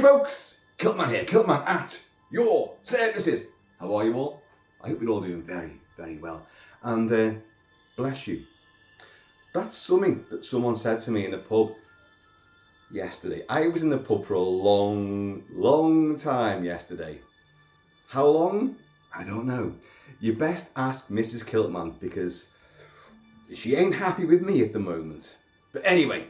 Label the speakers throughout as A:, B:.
A: folks, Kilt-Man here, Kilt-Man at your services. How are you all? I hope you're all doing very, very well. And bless you. That's something that someone said to me in the pub yesterday. I was in the pub for a long time yesterday. How long? I don't know. You best ask Mrs. Kilt-Man because she ain't happy with me at the moment. But anyway,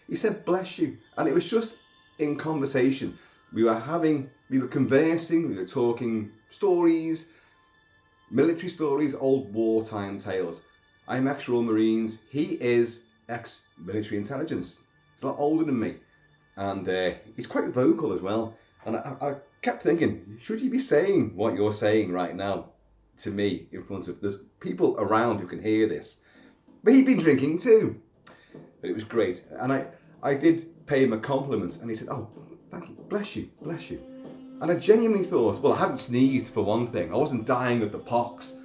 A: he said bless you, and it was just in conversation. We were conversing, we were talking stories, military stories, old wartime tales. I'm ex-Royal Marines, he is ex-military intelligence. He's a lot older than me, and he's quite vocal as well. And I kept thinking, should you be saying what you're saying right now to me in front of, there's people around who can hear this. But he'd been drinking too. But it was great. And I did pay him a compliment, and he said, oh, thank you, bless you, bless you. And I genuinely thought, well, I hadn't sneezed for one thing. I wasn't dying of the pox.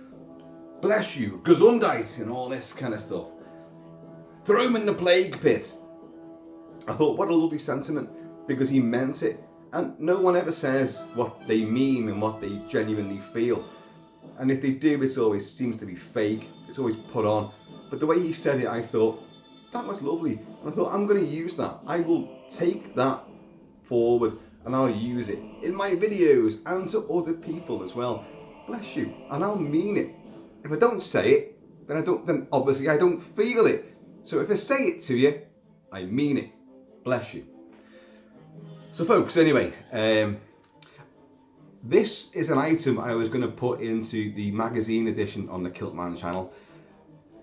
A: Bless you, Gesundheit, and all this kind of stuff. Throw him in the plague pit. I thought, what a lovely sentiment, because he meant it. And no one ever says what they mean and what they genuinely feel. And if they do, it always seems to be fake. It's always put on. But the way he said it, I thought, that was lovely. And I thought, I'm going to use that. I will take that forward and I'll use it in my videos and to other people as well. Bless you. And I'll mean it. If I don't say it, then obviously I don't feel it. So if I say it to you, I mean it. Bless you. So folks, anyway, this is an item I was going to put into the magazine edition on the Kilt-Man channel.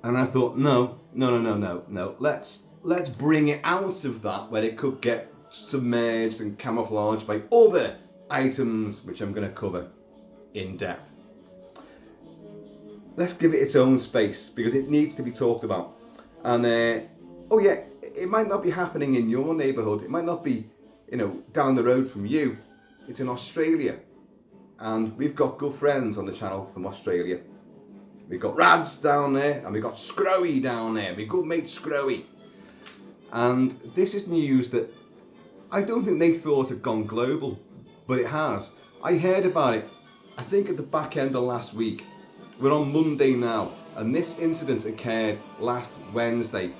A: And I thought, no. Let's bring it out of that where it could get submerged and camouflaged by other items which I'm going to cover in depth. Let's give it its own space because it needs to be talked about. And oh yeah, it might not be happening in your neighbourhood. It might not be, down the road from you. It's in Australia, and we've got good friends on the channel from Australia. We've got Rads down there, and we've got Scrowy down there. We've good mate Scrowy. And this is news that I don't think they thought had gone global, but it has. I heard about it, I think at the back end of last week. We're on Monday now, and this incident occurred last Wednesday,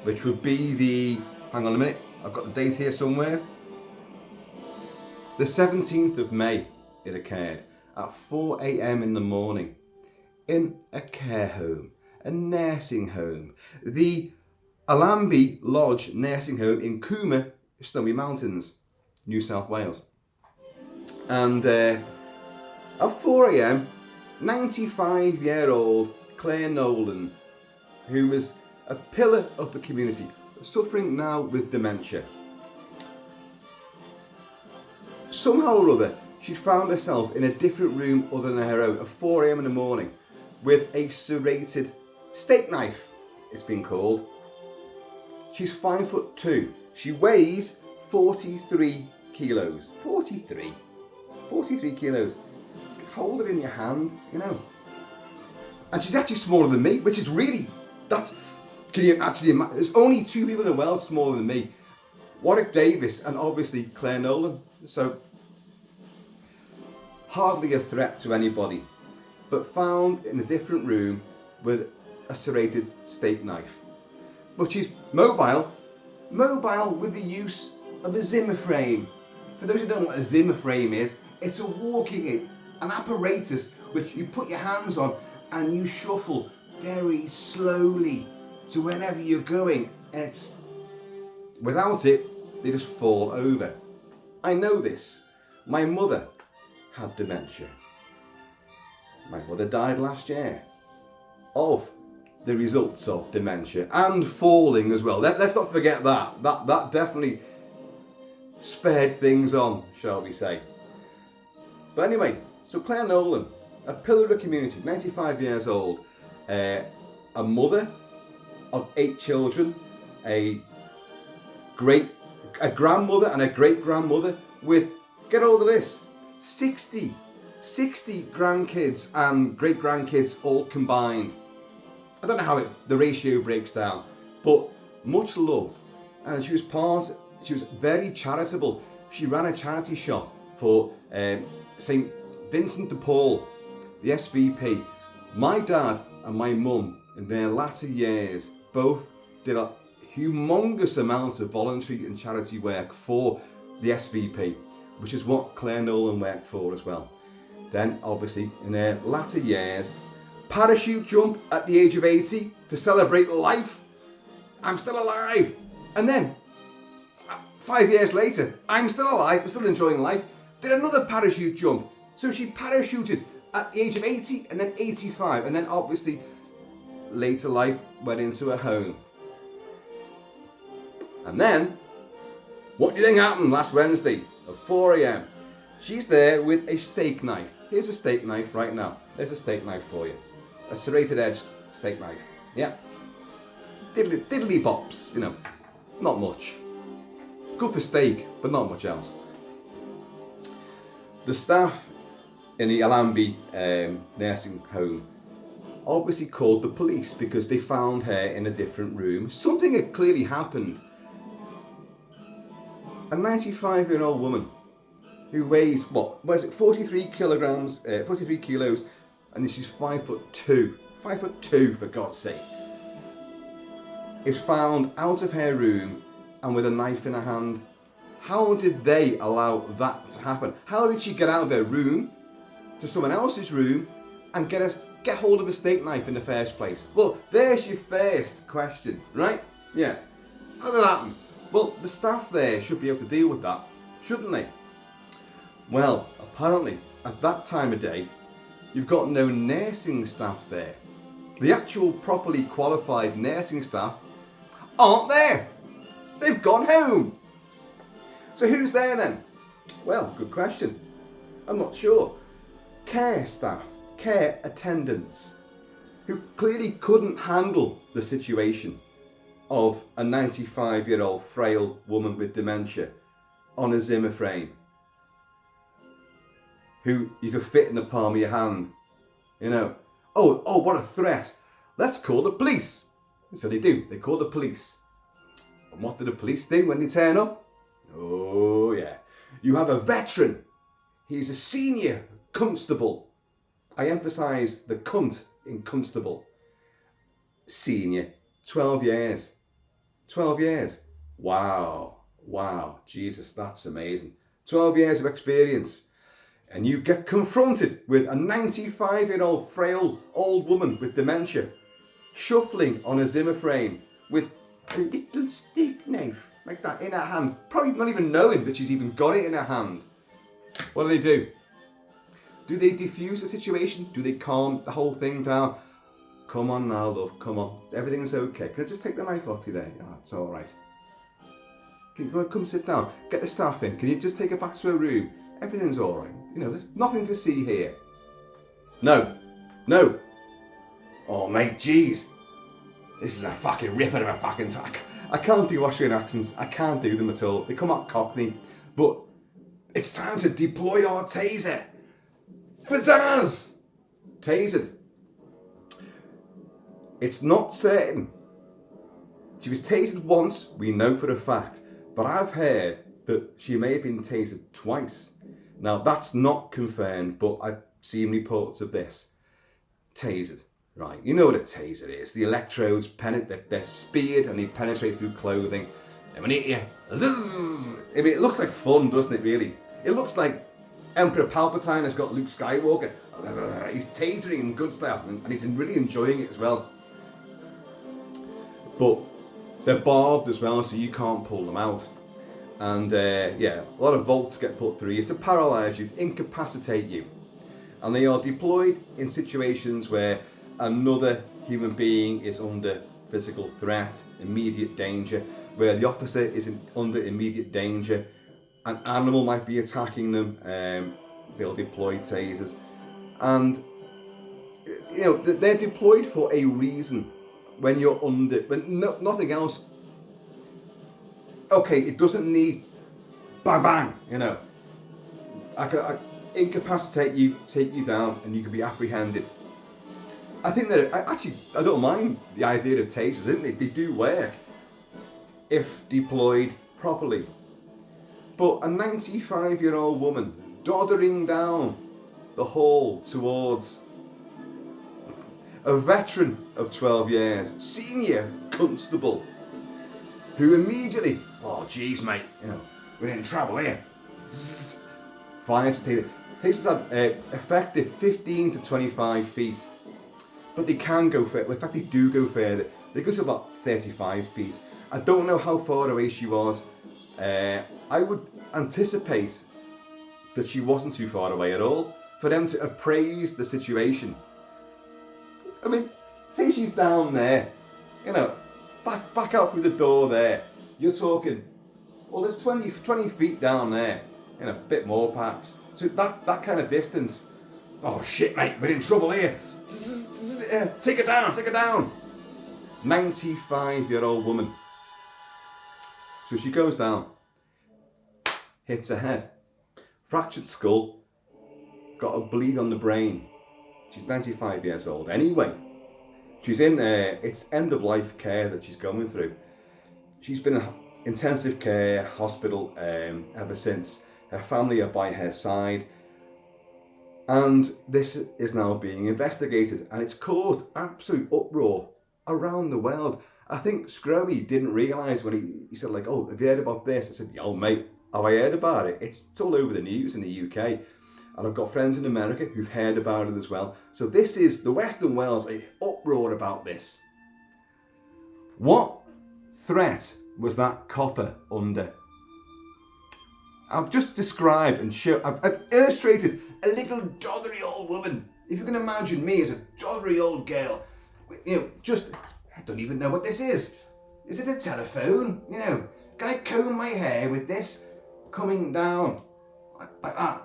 A: which would be the, hang on a minute, I've got the date here somewhere. The 17th of May it occurred at 4 a.m. in the morning in a care home, a nursing home, the Allambie Lodge Nursing Home in Cooma, Snowy Mountains, New South Wales. And at 4 a.m, 95-year-old Clare Nowland, who was a pillar of the community, suffering now with dementia. Somehow or other, she found herself in a different room other than her own at 4 a.m. in the morning with a serrated steak knife, it's been called. She's 5'2". She weighs 43 kilos. 43 kilos. Hold it in your hand, And she's actually smaller than me, which is really, can you actually imagine? There's only two people in the world smaller than me. Warwick Davis and obviously Clare Nowland. So, hardly a threat to anybody, but found in a different room with a serrated steak knife. But she's mobile with the use of a Zimmer frame. For those who don't know what a Zimmer frame is, it's an apparatus which you put your hands on and you shuffle very slowly to wherever you're going. Without it, they just fall over. I know this. My mother had dementia. My mother died last year of the results of dementia and falling as well. Let's not forget that. That definitely spared things on, shall we say. But anyway, so Clare Nowland, a pillar of the community, 95 years old, a mother of 8 children, a grandmother and a great-grandmother with, get hold of this, 60 grandkids and great-grandkids all combined. I don't know how the ratio breaks down, but much loved. And she was very charitable. She ran a charity shop for St. Vincent de Paul, the SVP. My dad and my mum, in their latter years, both did a humongous amount of voluntary and charity work for the SVP, which is what Clare Nowland worked for as well. Then, obviously, in their latter years, parachute jump at the age of 80 to celebrate life. I'm still alive. And then, 5 years later, I'm still alive, I'm still enjoying life. Did another parachute jump. So she parachuted at the age of 80 and then 85. And then, obviously, later life went into her home. And then, what do you think happened last Wednesday at 4 a.m? She's there with a steak knife. Here's a steak knife right now. There's a steak knife for you. A serrated edge steak knife. Yeah. Diddly bops, you know. Not much. Good for steak, but not much else. The staff in the Alambie nursing home obviously called the police because they found her in a different room. Something had clearly happened. A 95-year-old woman who weighs, 43 kilograms, 43 kilos, and she's 5'2", 5'2" for God's sake, is found out of her room and with a knife in her hand. How did they allow that to happen? How did she get out of her room to someone else's room and get hold of a steak knife in the first place? Well, there's your first question, right? Yeah. How did that happen? Well, the staff there should be able to deal with that, shouldn't they? Well, apparently, at that time of day, you've got no nursing staff there. The actual properly qualified nursing staff aren't there. They've gone home. So who's there then? Well, good question. I'm not sure. Care staff, care attendants, who clearly couldn't handle the situation of a 95-year-old frail woman with dementia on a Zimmer frame, who you could fit in the palm of your hand. You know, oh, what a threat. Let's call the police. So they do, they call the police. And what do the police do when they turn up? Oh yeah, you have a veteran. He's a senior constable. I emphasise the cunt in constable. Senior, 12 years. 12 years. Wow, Jesus, that's amazing. 12 years of experience. And you get confronted with a 95-year-old frail old woman with dementia, shuffling on a Zimmer frame with a little steak knife like that in her hand, probably not even knowing that she's even got it in her hand. What do? Do they defuse the situation? Do they calm the whole thing down? Come on now, love, come on. Everything's okay. Can I just take the knife off you there? Yeah, it's all right. Can you come sit down? Get the staff in. Can you just take her back to her room? Everything's all right. You know, there's nothing to see here. No. Oh, mate, jeez. This is a fucking ripper of a fucking tack. I can't do Austrian accents. I can't do them at all. They come out cockney. But it's time to deploy our taser. Pizzazz! Tasered. It's not certain. She was tasered once, we know for a fact. But I've heard that she may have been tasered twice. Now, that's not confirmed, but I've seen reports of this. Tasered. Right, you know what a taser is. The electrodes, they're speared and they penetrate through clothing. And when you zzz, I mean, it looks like fun, doesn't it, really? It looks like Emperor Palpatine has got Luke Skywalker. He's tasering in good style and he's really enjoying it as well. But they're barbed as well, so you can't pull them out. And a lot of volts get put through you to paralyse you, to incapacitate you. And they are deployed in situations where another human being is under physical threat, immediate danger, where the officer is under immediate danger, an animal might be attacking them, they'll deploy tasers. And, you know, they're deployed for a reason when you're nothing else. Okay, it doesn't need bang bang, you know. I incapacitate you, take you down, and you can be apprehended. I think that I don't mind the idea of tasers. I think they do work if deployed properly. but a 95-year-old woman doddering down the hall towards a veteran of 12 years, senior constable, who immediately, oh jeez mate, we're in trouble here, fires Tasered. Tasered have effective 15 to 25 feet, but they can go further. In fact, they do go further. They go to about 35 feet. I don't know how far away she was. I would anticipate that she wasn't too far away at all for them to appraise the situation. I mean, say she's down there, back out through the door there. You're talking, well, there's 20 feet down there, a bit more perhaps. So that kind of distance. Oh shit, mate, we're in trouble here. Take her down. 95-year-old woman. So she goes down, hits her head, fractured skull, got a bleed on the brain. She's 95 years old. Anyway, she's in it's end of life care that she's going through. She's been in intensive care hospital ever since. Her family are by her side, and this is now being investigated, and it's caused absolute uproar around the world. I think Scrowy didn't realise when he said like, oh, have you heard about this? I said, yo mate, have I heard about it? It's all over the news in the UK. And I've got friends in America who've heard about it as well. So this is the Western Wales, an uproar about this. What threat was that copper under? I've just described and I've illustrated a little doddery old woman. If you can imagine me as a doddery old girl, I don't even know what this is. Is it a telephone? Can I comb my hair with this? Coming down like that.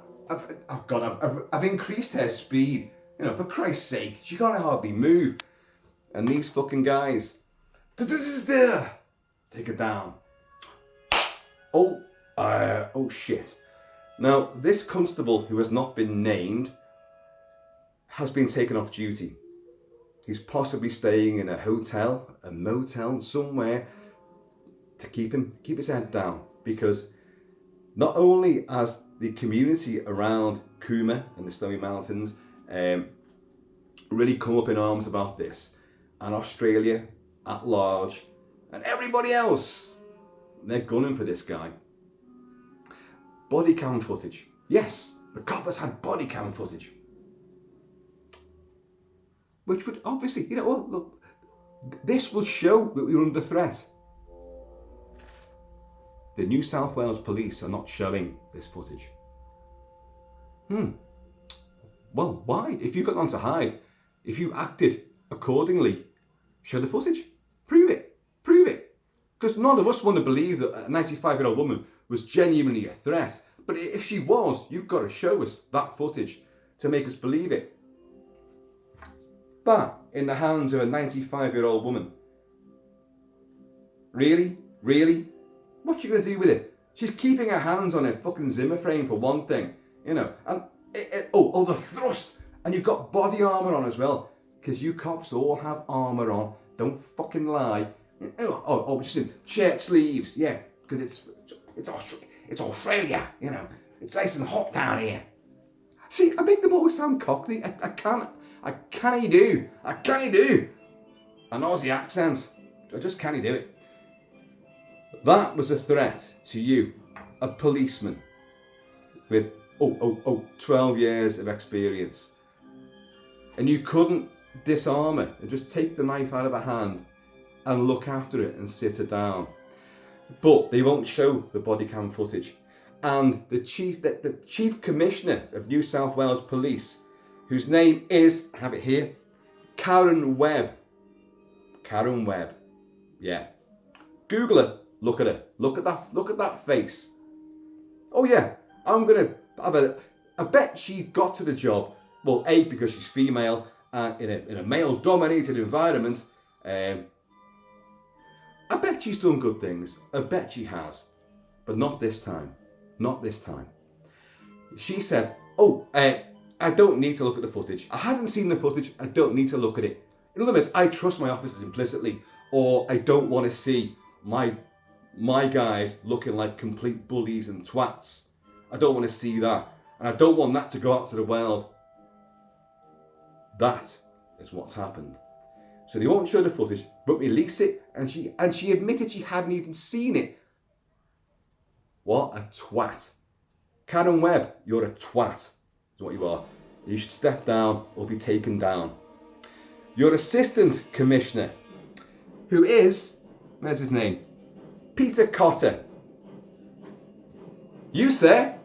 A: I've increased her speed. For Christ's sake, she can't hardly move. And these fucking guys, take her down. Oh shit. Now, this constable who has not been named has been taken off duty. He's possibly staying in a hotel, a motel, somewhere to keep his head down, because not only has the community around Cooma and the Snowy Mountains really come up in arms about this, and Australia at large, and everybody else, they're gunning for this guy. Body cam footage. Yes, the coppers had body cam footage. Which would obviously, look, this will show that we were under threat. The New South Wales police are not showing this footage. Well, why? If you've got none to hide, if you acted accordingly, show the footage. Prove it. Because none of us want to believe that a 95-year-old woman was genuinely a threat. But if she was, you've got to show us that footage to make us believe it. That in the hands of a 95-year-old woman. Really? What's she going to do with it? She's keeping her hands on her fucking Zimmer frame for one thing, and the thrust, and you've got body armour on as well, because you cops all have armour on. Don't fucking lie. Just in shirt sleeves, yeah, because it's Australia, it's nice and hot down here. See, I make them always sound cockney. I can't do an Aussie accent. I just can't do it. That was a threat to you, a policeman with 12 years of experience, and you couldn't disarm her and just take the knife out of her hand and look after it and sit her down. But they won't show the body cam footage. And the chief commissioner of New South Wales Police, whose name is, I have it here, Karen Webb. Yeah. Google her. Look at her. Look at that face. Oh yeah, I'm gonna have I bet she got to the job. Well, A, because she's female in a male-dominated environment. I bet she's done good things. I bet she has. But not this time. She said, I don't need to look at the footage. I haven't seen the footage. I don't need to look at it. In other words, I trust my officers implicitly, or I don't want to see my my guys looking like complete bullies and twats. I don't want to see that. And I don't want that to go out to the world. That is what's happened. So they won't show the footage, but release it, and she admitted she hadn't even seen it. What a twat. Karen Webb, you're a twat, is what you are. You should step down or be taken down. Your assistant commissioner, who is, where's his name? Peter Cotter. You, sir,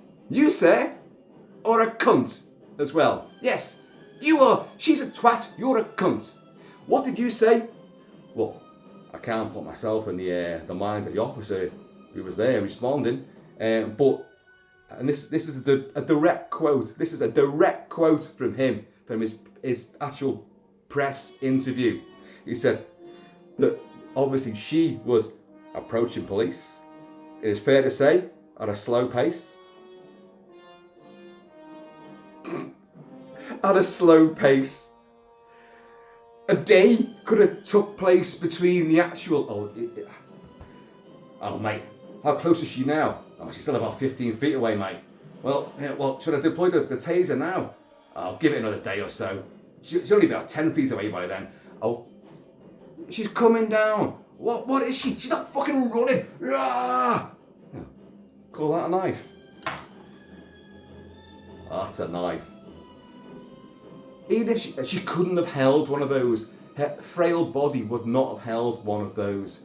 A: are a cunt as well. Yes, you are. She's a twat, you're a cunt. What did you say? Well, I can't put myself in the mind of the officer who was there responding, but, and this is a direct quote. This is a direct quote from him, from his actual press interview. He said that obviously she was approaching police, it is fair to say, at a slow pace. At a slow pace. A day could have took place between the actual... Oh, mate, how close is she now? Oh, she's still about 15 feet away, mate. Well, should I deploy the taser now? I'll give it another day or so. She's only about 10 feet away by then. Oh, she's coming down. What is she? She's not fucking running. Ah! Call that a knife? That's a knife. Even if she couldn't have held one of those, her frail body would not have held one of those.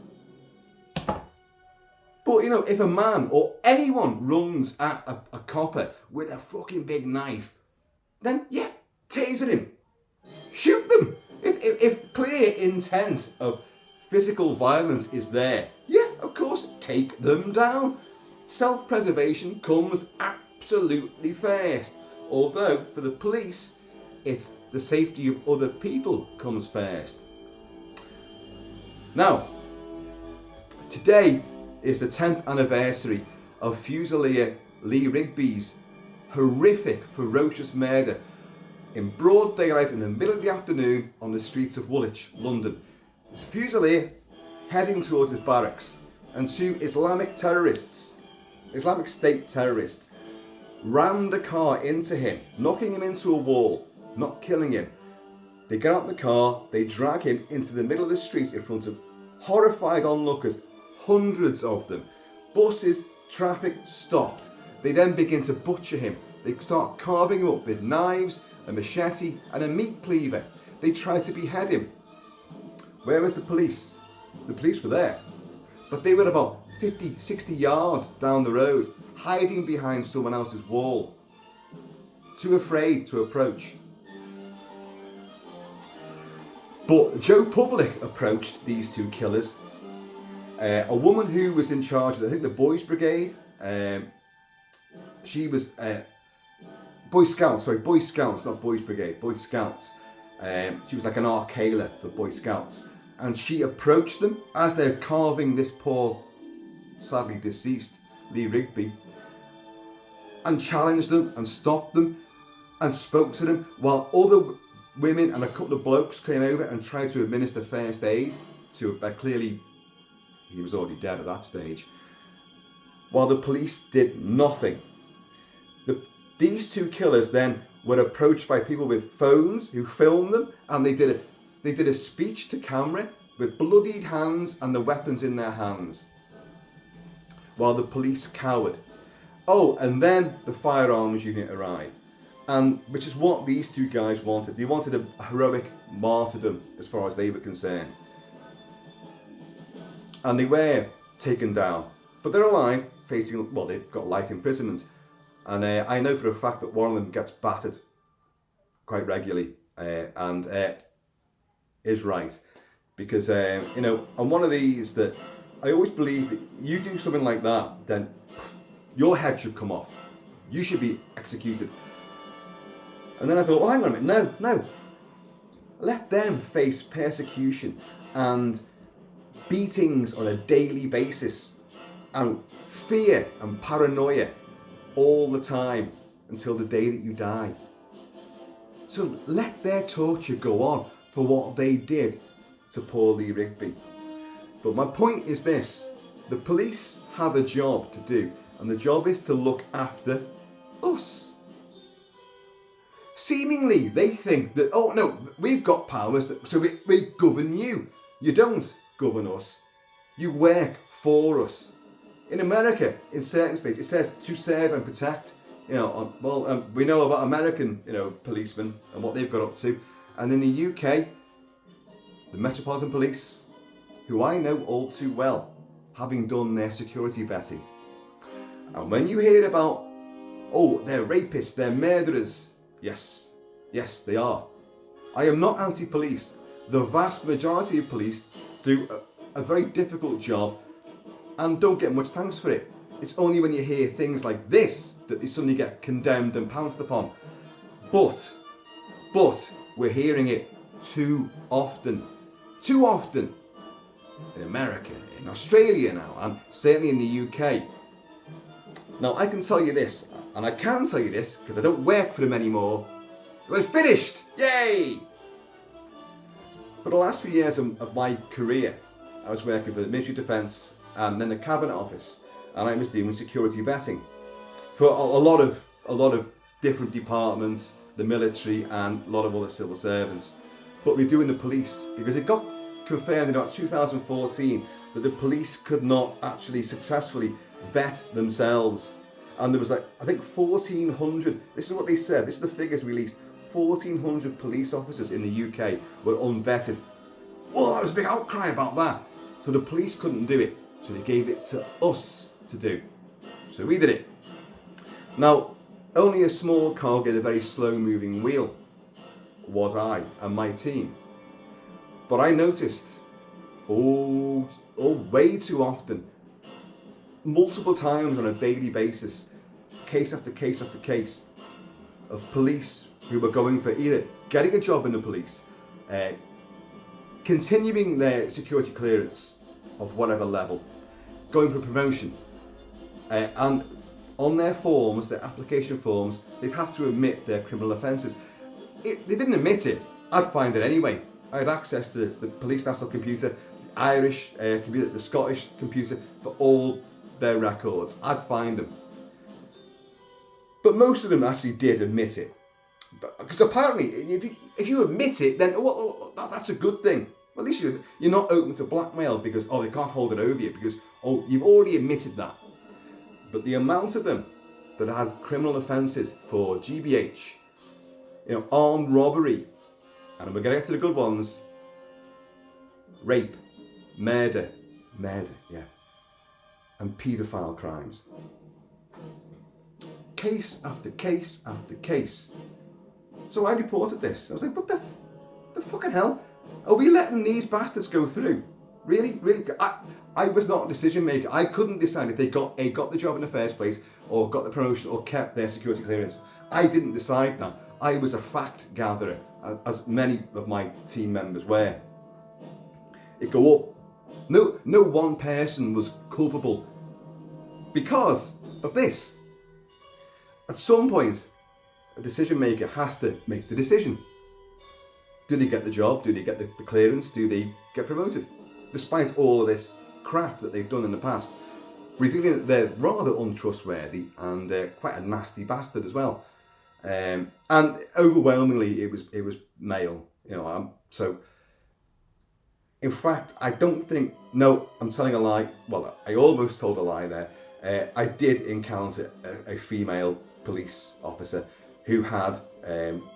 A: But, you know, if a man or anyone runs at a copper with a fucking big knife, then, yeah, taser him. Shoot them. If clear intent of physical violence is there, yeah, of course, take them down. Self-preservation comes absolutely first. Although, for the police, it's the safety of other people comes first. Now, today is the 10th anniversary of Fusilier Lee Rigby's horrific, ferocious murder in broad daylight in the middle of the afternoon on the streets of Woolwich, London. Fusilier heading towards his barracks, and two Islamic State terrorists, rammed a car into him, knocking him into a wall, not killing him. They get out the car, they drag him into the middle of the street in front of horrified onlookers, hundreds of them. Buses, traffic stopped. They then begin to butcher him. They start carving him up with knives, a machete and a meat cleaver. They try to behead him. Where was the police? The police were there, but they were about 50, 60 yards down the road, hiding behind someone else's wall, too afraid to approach. But Joe Public approached these two killers. A woman who was in charge of, I think, the Boys Brigade. She was Boy Scouts, not Boys Brigade, Boy Scouts. She was like an arcala for Boy Scouts. And she approached them as they're carving this poor, sadly deceased Lee Rigby, and challenged them and stopped them and spoke to them, while other women and a couple of blokes came over and tried to administer first aid to, clearly he was already dead at that stage, while the police did nothing. These two killers then were approached by people with phones who filmed them, and they did a speech to camera with bloodied hands and the weapons in their hands, while the police cowered. Oh, and then the firearms unit arrived, and which is what these two guys wanted. They wanted a heroic martyrdom as far as they were concerned. And they were taken down, but they're alive, facing, well, they've got life imprisonment. And I know for a fact that one of them gets battered quite regularly, and is right. Because, you know, I'm one of these that I always believe that you do something like that, then your head should come off. You should be executed. And then I thought, well, hang on a minute, no. Let them face persecution and beatings on a daily basis, and fear and paranoia all the time until the day that you die. So let their torture go on for what they did to poor Lee Rigby. But my point is this: the police have a job to do, and the job is to look after us. Seemingly, they think that, oh no, we've got powers, so we govern you. You don't govern us. You work for us. In America, in certain states, it says to serve and protect. We know about American, policemen and what they've got up to. And in the UK, the Metropolitan Police, who I know all too well, having done their security vetting. And when you hear about, oh, they're rapists, they're murderers, yes, they are. I am not anti-police. The vast majority of police do a very difficult job and don't get much thanks for it. It's only when you hear things like this that they suddenly get condemned and pounced upon. But we're hearing it too often. Too often. In America, in Australia now, and certainly in the UK. Now I can tell you this, and I can tell you this because I don't work for them anymore. We're finished! Yay! For the last few years of my career, I was working for the Ministry of Defence and then the Cabinet Office, and I was doing security vetting for a lot of different departments, the military and a lot of other civil servants. But we're doing the police because it got confirmed in about 2014 that the police could not actually successfully vet themselves. And there was I think 1,400, this is what they said, this is the figures released, 1,400 police officers in the UK were unvetted. Well, there was a big outcry about that. So the police couldn't do it, so they gave it to us to do. So we did it. Now, only a small cog in a very slow moving wheel was I and my team. But I noticed, way too often, multiple times on a daily basis, case after case after case, of police who were going for either getting a job in the police, continuing their security clearance of whatever level, going for promotion, and on their forms, their application forms, they'd have to admit their criminal offences. They didn't admit it, I'd find it anyway. I had access to the police national computer, the Irish computer, the Scottish computer, for all their records. I'd find them. But most of them actually did admit it. Because apparently, if you admit it, then that's a good thing. Well, at least you're not open to blackmail because, they can't hold it over you because, you've already admitted that. But the amount of them that had criminal offences for GBH, armed robbery, and we're going to get to the good ones, rape, murder, and paedophile crimes. Case after case after case. So I reported this. I was like, what the fucking hell? Are we letting these bastards go through? Really? I was not a decision maker. I couldn't decide if they got the job in the first place, or got the promotion, or kept their security clearance. I didn't decide that. I was a fact gatherer, as many of my team members were. It go up. No one person was culpable because of this. At some point, a decision maker has to make the decision. Do they get the job? Do they get the clearance? Do they get promoted? Despite all of this crap that they've done in the past, revealing that they're rather untrustworthy and quite a nasty bastard as well. And overwhelmingly, it was male. So in fact, I don't think. No, I'm telling a lie. Well, I almost told a lie there. I did encounter a female police officer who had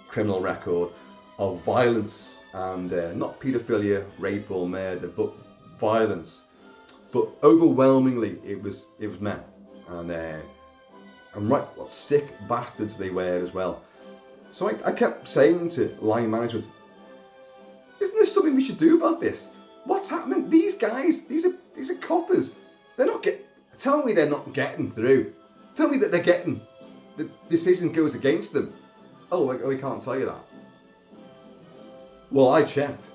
A: criminal record of violence and not paedophilia, rape or murder, but violence. But overwhelmingly, it was men, and right, what sick bastards they were as well. So I kept saying to line management, isn't there something we should do about this? What's happening? These guys, these are coppers. They're not tell me they're not getting through. Tell me that they're getting, the decision goes against them. We can't tell you that. Well, I checked,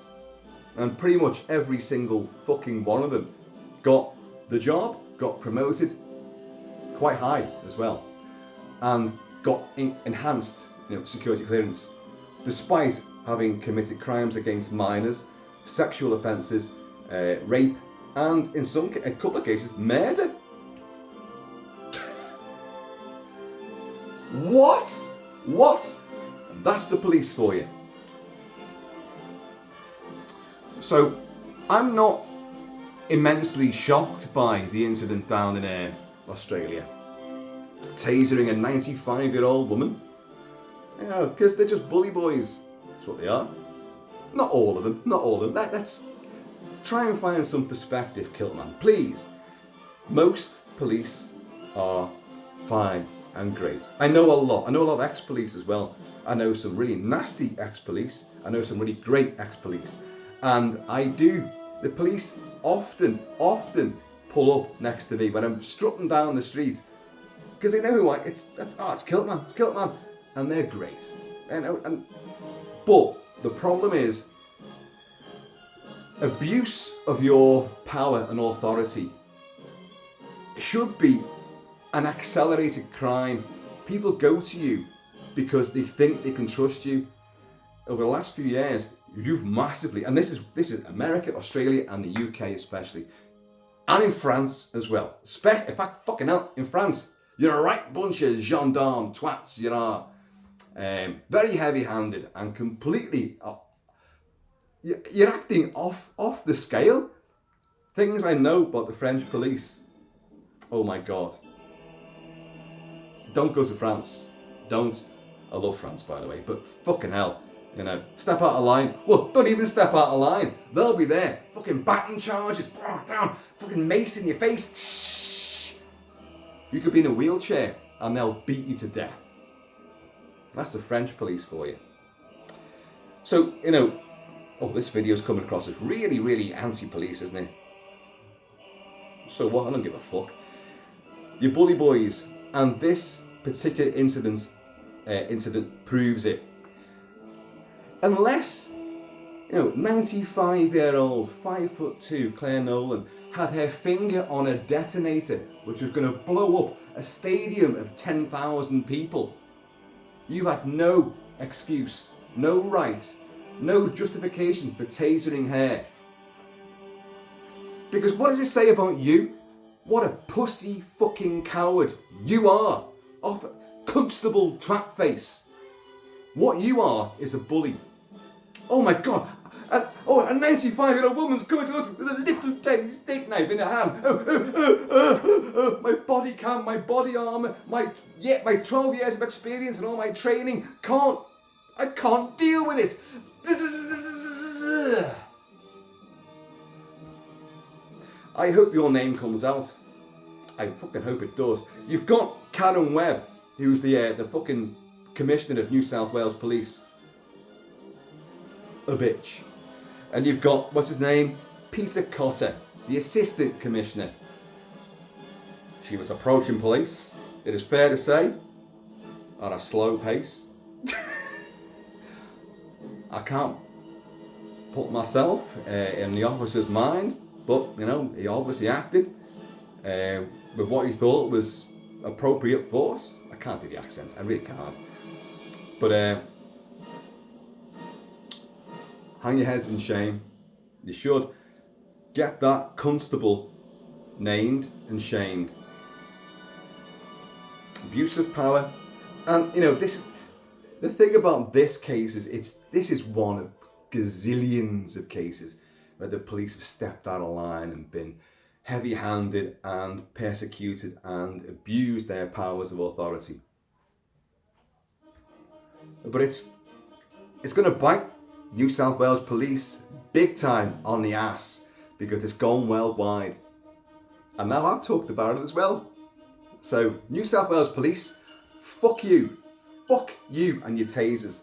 A: and pretty much every single fucking one of them got the job, got promoted, quite high as well, and got enhanced security clearance, despite having committed crimes against minors, sexual offences, rape, and in a couple of cases, murder. What? What? That's the police for you. So, I'm not immensely shocked by the incident down in Australia. Tasering a 95-year-old woman. Because they're just bully boys. That's what they are. Not all of them. Not all of them. Let's try and find some perspective, Kilt-Man. Please. Most police are fine and great. I know a lot. I know a lot of ex-police as well. I know some really nasty ex-police. I know some really great ex-police. And the police often pull up next to me when I'm strutting down the street. Because they know who it's Kilt-Man, it's Kilt-Man. And they're great. But the problem is, abuse of your power and authority should be an accelerated crime. People go to you because they think they can trust you. Over the last few years, you've massively, and this is America, Australia, and the UK especially, and in France as well. In fact, fucking hell, in France, you're a right bunch of gendarme twats. You are very heavy-handed and completely. You're acting off the scale. Things I know about the French police. Oh my God. Don't go to France. Don't. I love France, by the way, but fucking hell. Step out of line. Well, don't even step out of line. They'll be there. Fucking baton charges. Down. Fucking mace in your face. You could be in a wheelchair and they'll beat you to death. That's the French police for you. So, this video's coming across as really, really anti-police, isn't it? So what? I don't give a fuck. You bully boys. And this particular incident proves it. Unless, 95-year-old, 5'2", Clare Nowland had her finger on a detonator which was going to blow up a stadium of 10,000 people, you had no excuse, no right, no justification for tasering her. Because what does it say about you? What a pussy fucking coward you are. Off constable twat face. What you are is a bully. Oh my God. A 95-year-old woman's coming to us with a little tiny steak knife in her hand. My body cam, my body armour, my 12 years of experience and all my training. I can't deal with it. I hope your name comes out. I fucking hope it does. You've got Karen Webb, who's the fucking Commissioner of New South Wales Police. A bitch. And you've got, what's his name? Peter Cotter, the Assistant Commissioner. She was approaching police, it is fair to say, at a slow pace. I can't put myself in the officer's mind, but, he obviously acted with what he thought was appropriate force. I can't do the accent, I really can't. But hang your heads in shame. You should get that constable named and shamed. Abuse of power. And this, the thing about this case is this is one of gazillions of cases where the police have stepped out of line and been heavy-handed and persecuted and abused their powers of authority. But it's going to bite New South Wales Police big time on the ass because it's gone worldwide. And now I've talked about it as well. So New South Wales Police, fuck you. Fuck you and your tasers.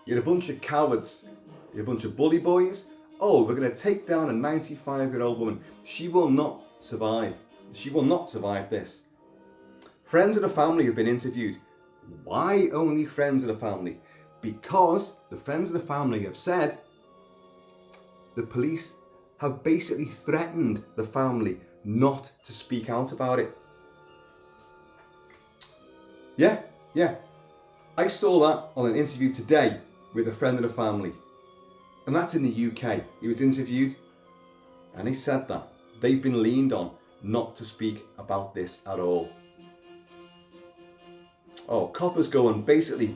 A: You're a bunch of cowards. You're a bunch of bully boys. Oh, we're going to take down a 95-year-old woman. She will not survive. She will not survive this. Friends of the family have been interviewed. Why only friends of the family? Because the friends of the family have said the police have basically threatened the family not to speak out about it. Yeah. I saw that on an interview today with a friend of the family. And that's in the UK. He was interviewed and he said that. they've been leaned on not to speak about this at all. Oh, coppers go and basically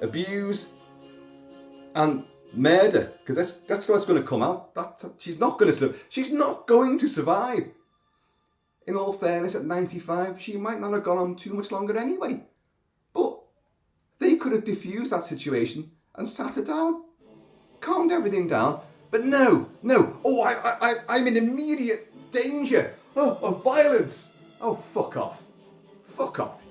A: abuse and murder, because that's what's going to come out. She's not going to survive. In all fairness, at 95, she might not have gone on too much longer anyway. But they could have diffused that situation and sat her down, calmed everything down. But no. Oh, I'm in immediate danger. Oh, of violence. Oh, fuck off. Fuck off.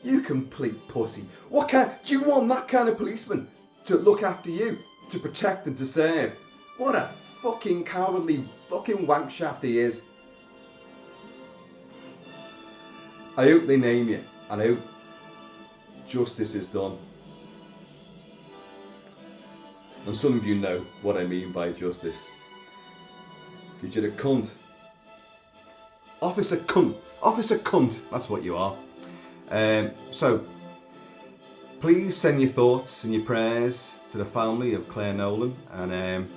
A: You complete pussy. Do you want that kind of policeman to look after you, to protect and to serve? What a fucking cowardly fucking wank shaft he is. I hope they name you, and I hope justice is done. And some of you know what I mean by justice. Because you're a cunt. Officer cunt, that's what you are. So, please send your thoughts and your prayers to the family of Clare Nowland. And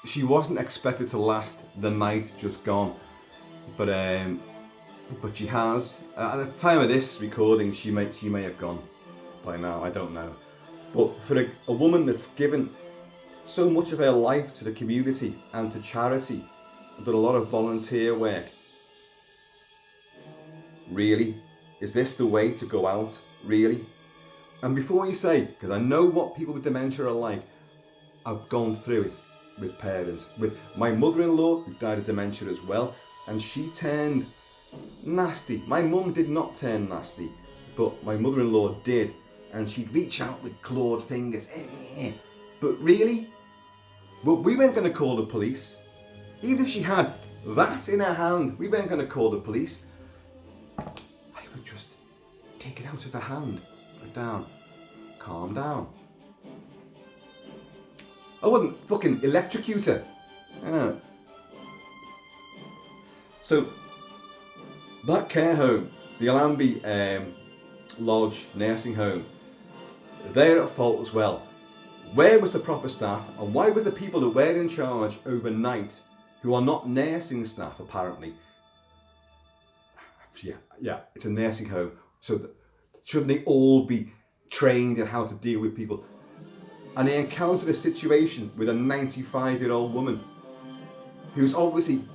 A: she wasn't expected to last the night just gone. But she has. At the time of this recording, she may have gone by now. I don't know. But for a woman that's given so much of her life to the community and to charity, done a lot of volunteer work. Really, is this the way to go out? Really? And before you say, because I know what people with dementia are like, I've gone through it with parents, with my mother-in-law who died of dementia as well. And she turned nasty. My mum did not turn nasty, but my mother-in-law did. And she'd reach out with clawed fingers. But really, well, we weren't going to call the police. Even if she had that in her hand, we weren't going to call the police. I would just take it out of her hand, put it down, calm down. I wouldn't fucking electrocute her. I know. So, that care home, the Allambie Lodge nursing home, they're at fault as well. Where was the proper staff, and why were the people that were in charge overnight, who are not nursing staff apparently? Yeah, it's a nursing home, so shouldn't they all be trained in how to deal with people? And they encountered a situation with a 95-year-old woman who's obviously...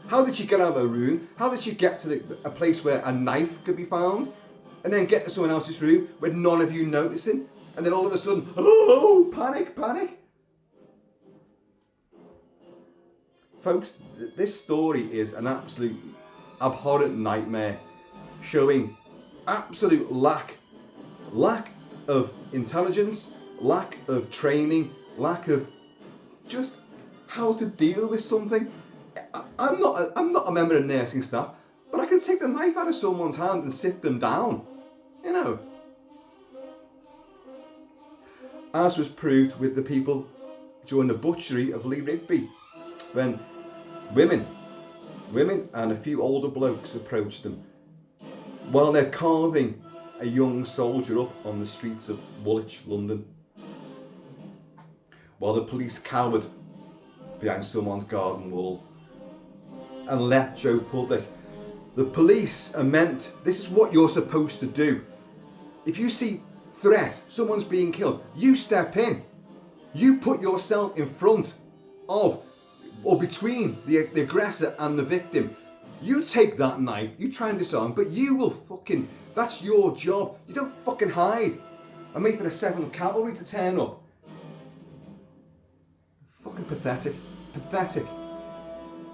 A: How did she get out of her room? How did she get to a place where a knife could be found? And then get to someone else's room with none of you noticing? And then all of a sudden, oh, panic. Folks, this story is an absolute abhorrent nightmare, showing absolute lack of intelligence, lack of training, lack of just how to deal with something. I'm not a member of nursing staff, but I can take the knife out of someone's hand and sit them down, you know. As was proved with the people during the butchery of Lee Rigby, when women and a few older blokes approached them while they're carving a young soldier up on the streets of Woolwich, London, while the police cowered behind someone's garden wall and let Joe public. The police are meant, this is what you're supposed to do. If you see threat, someone's being killed, you step in. You put yourself in front of or between the aggressor and the victim. You take that knife, you try and disarm, but you will fucking, that's your job. You don't fucking hide and wait for the 7th Cavalry to turn up. Fucking pathetic.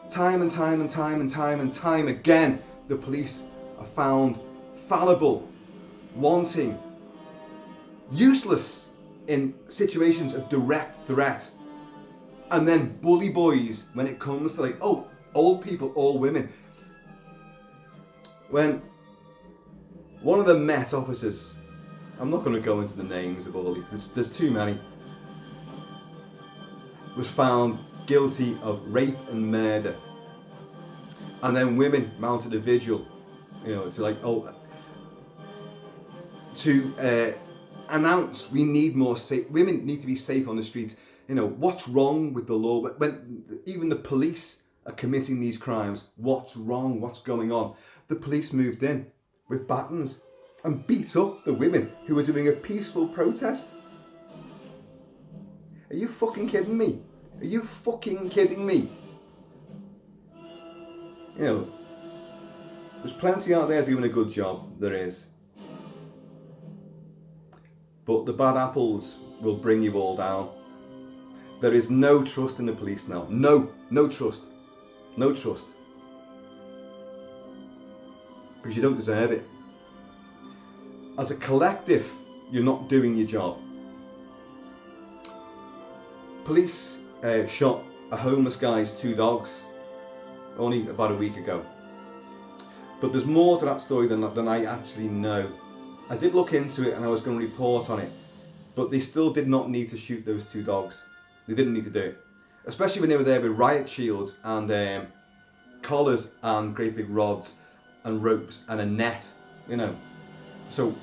A: Time and time again, the police are found fallible, wanting, useless in situations of direct threat, and then bully boys when it comes to like, oh, old people or women. When one of the Met officers, I'm not going to go into the names of all these, there's too many, was found guilty of rape and murder, and then women mounted a vigil, you know, to like, to announce we need more safe, women need to be safe on the streets. You know, what's wrong with the law? When even the police are committing these crimes, what's wrong? What's going on? The police moved in with batons and beat up the women who were doing a peaceful protest. Are you fucking kidding me? Are you fucking kidding me? You know, there's plenty out there doing a good job, there is. But the bad apples will bring you all down. There is no trust in the police now. No trust. No trust. Because you don't deserve it. As a collective, you're not doing your job. Police shot a homeless guy's 2 dogs only about a week ago. But there's more to that story than I actually know. I did look into it and I was going to report on it, but they still did not need to shoot those 2 dogs. They didn't need to do it. Especially when they were there with riot shields and collars and great big rods and ropes and a net, you know. So,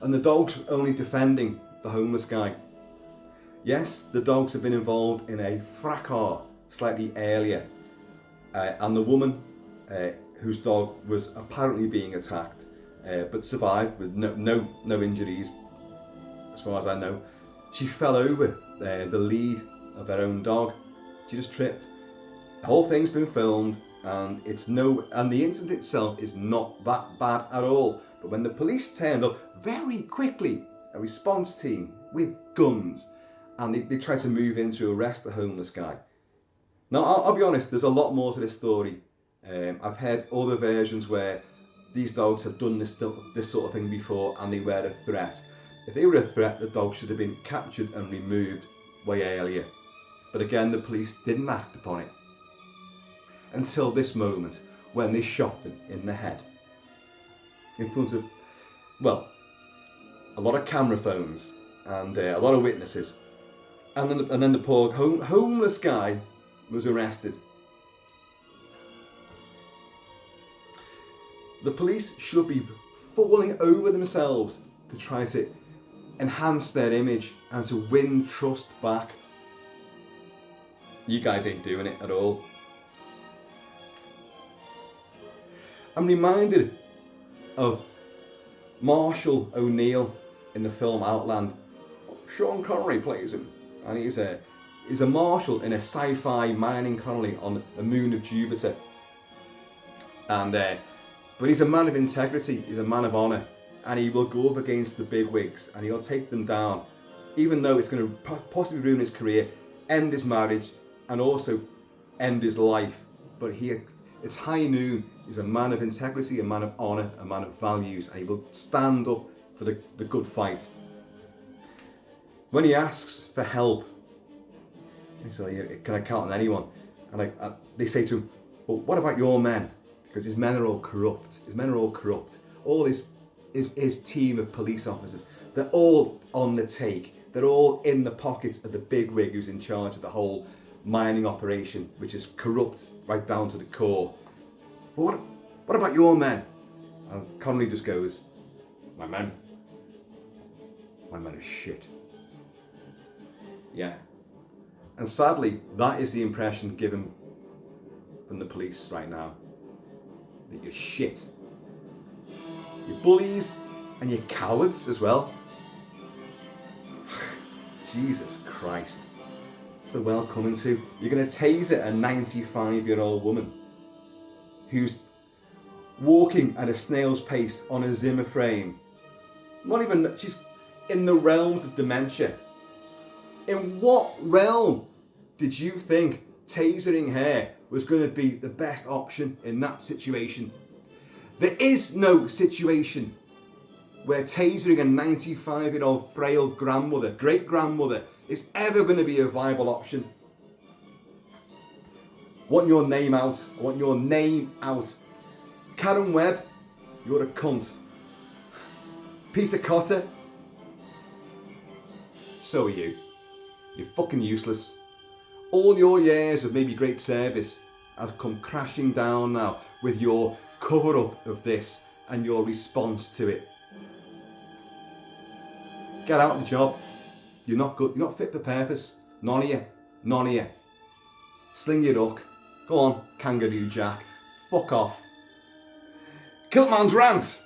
A: and the dogs were only defending the homeless guy. Yes, the dogs have been involved in a fracas slightly earlier, and the woman whose dog was apparently being attacked, but survived with no injuries, as far as I know. She fell over the lead of her own dog. She just tripped. The whole thing's been filmed, and the incident itself is not that bad at all. But when the police turned up very quickly, a response team with guns, and they tried to move in to arrest the homeless guy. Now, I'll be honest, there's a lot more to this story. I've heard other versions where these dogs have done this sort of thing before and they were a threat. If they were a threat, the dogs should have been captured and removed way earlier. But again, the police didn't act upon it until this moment when they shot them in the head. In front of, well, a lot of camera phones and a lot of witnesses. And then the poor homeless guy was arrested. The police should be falling over themselves to try to enhance their image and to win trust back. You guys ain't doing it at all. I'm reminded of Marshall O'Neill in the film Outland. Sean Connery plays him, and he's a marshal in a sci-fi mining colony on the moon of Jupiter. And but he's a man of integrity, he's a man of honour, and he will go up against the bigwigs and he'll take them down, even though it's going to possibly ruin his career, end his marriage, and also end his life. But it's high noon. He's a man of integrity, a man of honour, a man of values, and he will stand up for the good fight. When he asks for help, he's like, can I count on anyone? And they say to him, well, what about your men? Because his men are all corrupt. All his team of police officers, they're all on the take. They're all in the pocket of the bigwig who's in charge of the whole mining operation, which is corrupt right down to the core. Well, what about your men? And Connery just goes, my men are shit. Yeah. And sadly, that is the impression given from the police right now. That you're shit. You're bullies and you're cowards as well. Jesus Christ. What's the world coming to? You're going to taser a 95-year-old woman who's walking at a snail's pace on a Zimmer frame. She's in the realms of dementia. In what realm did you think tasering her was going to be the best option in that situation? There is no situation where tasering a 95-year-old frail grandmother, great-grandmother, is ever going to be a viable option. I want your name out. I want your name out. Karen Webb, you're a cunt. Peter Cotter, so are you. You're fucking useless. All your years of maybe great service have come crashing down now with your cover-up of this and your response to it. Get out of the job. You're not good. You're not fit for purpose. None of you. None of you. Sling your hook. Go on, Kangaroo Jack. Fuck off. Kilt-Man's rant.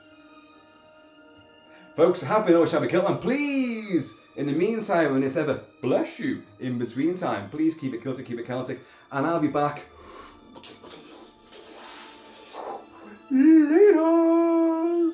A: Folks, happy Norwich Happy Kilt-Man. Please, in the meantime, when it's ever, bless you, in between time, please keep it Kiltic, keep it Celtic, and I'll be back. Laters.